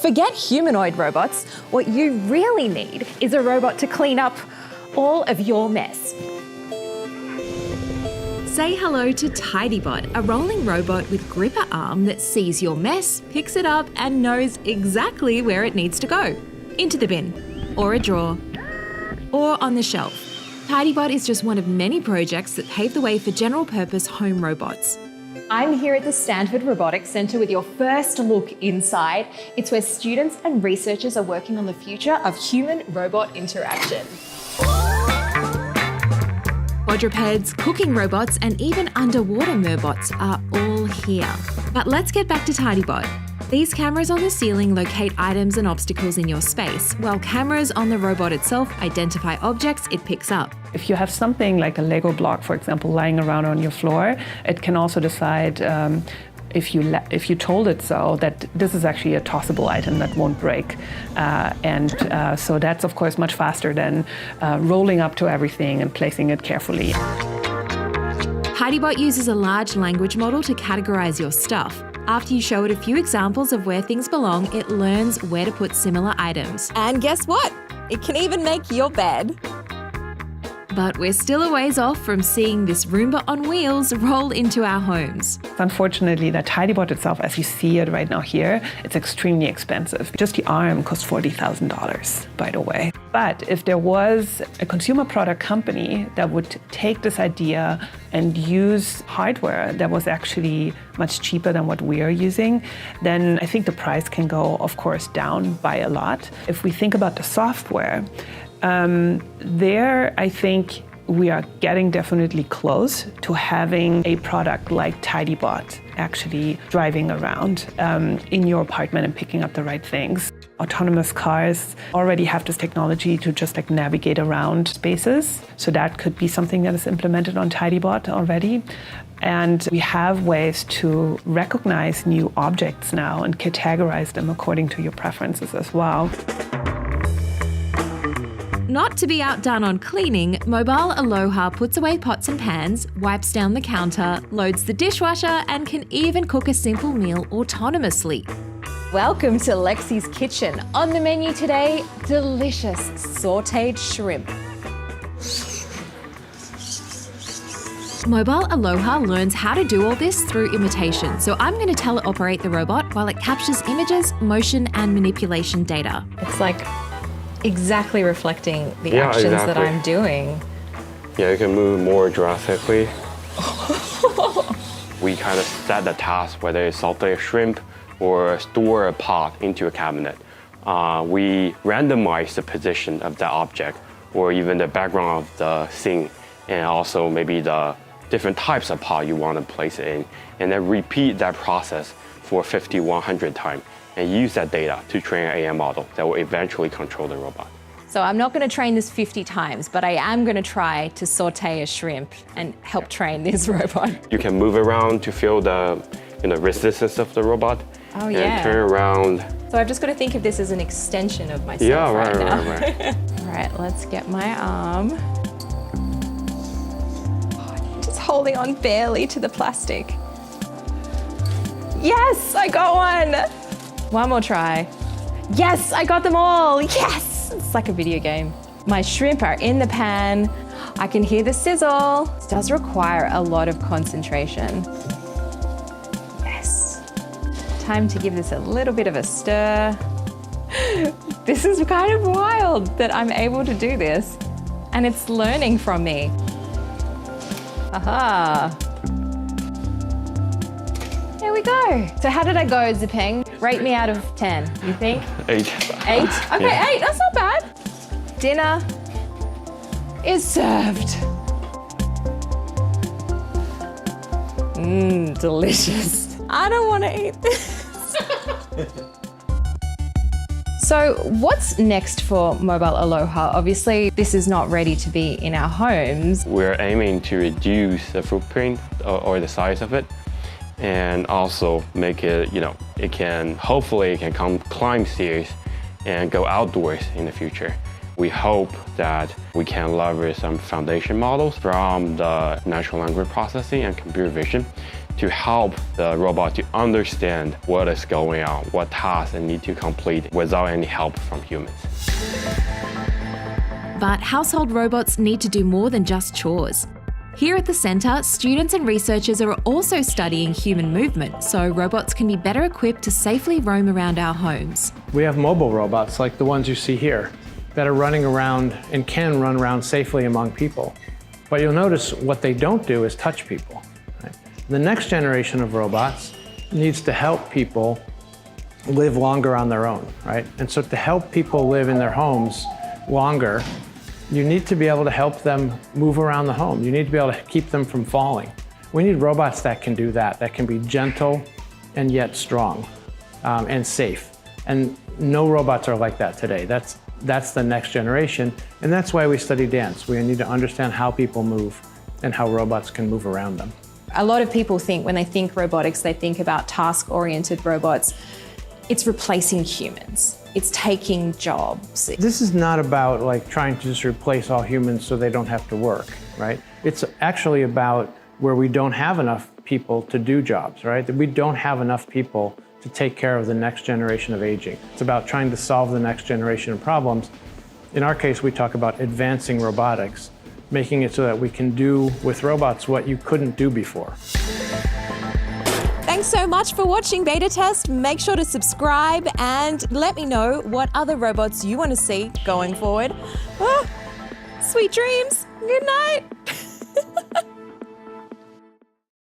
Forget humanoid robots. What you really need is a robot to clean up all of your mess. Say hello to TidyBot, a rolling robot with gripper arm that sees your mess, picks it up, and knows exactly where it needs to go. Into the bin, or a drawer, or on the shelf. TidyBot is just one of many projects that pave the way for general-purpose home robots. I'm here at the Stanford Robotics Center with your first look inside. It's where students and researchers are working on the future of human-robot interaction. Quadrupeds, cooking robots, and even underwater merbots are all here. But let's get back to TidyBot. These cameras on the ceiling locate items and obstacles in your space, while cameras on the robot itself identify objects it picks up. If you have something like a Lego block, for example, lying around on your floor, it can also decide if you told it so that this is actually a tossable item that won't break. So that's, of course, much faster than rolling up to everything and placing it carefully. TidyBot uses a large language model to categorize your stuff. After you show it a few examples of where things belong, it learns where to put similar items. And guess what? It can even make your bed. But we're still a ways off from seeing this Roomba on wheels roll into our homes. Unfortunately, the TidyBot itself, as you see it right now here, it's extremely expensive. Just the arm costs $40,000, by the way. But if there was a consumer product company that would take this idea and use hardware that was actually much cheaper than what we are using, then I think the price can go, of course, down by a lot. If we think about the software, I think we are getting definitely close to having a product like TidyBot actually driving around in your apartment and picking up the right things. Autonomous cars already have this technology to just navigate around spaces. So that could be something that is implemented on TidyBot already. And we have ways to recognize new objects now and categorize them according to your preferences as well. Not to be outdone on cleaning, Mobile Aloha puts away pots and pans, wipes down the counter, loads the dishwasher, and can even cook a simple meal autonomously. Welcome to Lexi's kitchen. On the menu today, delicious sautéed shrimp. Mobile Aloha learns how to do all this through imitation, so I'm going to teleoperate the robot while it captures images, motion, and manipulation data. It's like exactly reflecting the actions that I'm doing. Yeah, you can move more drastically. We kind of set the task, whether it's saute a shrimp or store a pot into a cabinet. We randomize the position of the object or even the background of the scene, and also maybe the different types of pot you want to place it in, and then repeat that process for 50, 100 times. And use that data to train an AI model that will eventually control the robot. So I'm not going to train this 50 times, but I am going to try to saute a shrimp and help train this robot. You can move around to feel the resistance of the robot. Oh, and yeah. Turn around. So I've just got to think of this as an extension of myself right now. Right. All right, let's get my arm. Just holding on barely to the plastic. Yes, I got one. One more try. Yes, I got them all. Yes, it's like a video game. My shrimp are in the pan. I can hear the sizzle. This does require a lot of concentration. Yes. Time to give this a little bit of a stir. This is kind of wild that I'm able to do this. And it's learning from me. Aha. There we go. So how did I go, Zipeng? Rate me out of 10, you think? 8. 8? Okay, Yeah. 8, that's not bad. Dinner is served. Delicious. I don't want to eat this. So what's next for Mobile Aloha? Obviously, this is not ready to be in our homes. We're aiming to reduce the footprint or the size of it, and also make it, hopefully it can climb stairs and go outdoors in the future. We hope that we can leverage some foundation models from the natural language processing and computer vision to help the robot to understand what is going on, what tasks it needs to complete without any help from humans. But household robots need to do more than just chores. Here at the centre, students and researchers are also studying human movement, so robots can be better equipped to safely roam around our homes. We have mobile robots like the ones you see here that are running around and can run around safely among people. But you'll notice what they don't do is touch people. Right? The next generation of robots needs to help people live longer on their own, right? And so to help people live in their homes longer, you need to be able to help them move around the home. You need to be able to keep them from falling. We need robots that can do that can be gentle and yet strong and safe. And no robots are like that today. That's the next generation, and that's why we study dance. We need to understand how people move and how robots can move around them. A lot of people think when they think robotics, they think about task-oriented robots. It's replacing humans. It's taking jobs. This is not about like trying to just replace all humans so they don't have to work, right? It's actually about where we don't have enough people to do jobs, right? That we don't have enough people to take care of the next generation of aging. It's about trying to solve the next generation of problems. In our case, we talk about advancing robotics, making it so that we can do with robots what you couldn't do before. Thanks so much for watching Beta Test. Make sure to subscribe and let me know what other robots you want to see going forward. Sweet dreams. Good night.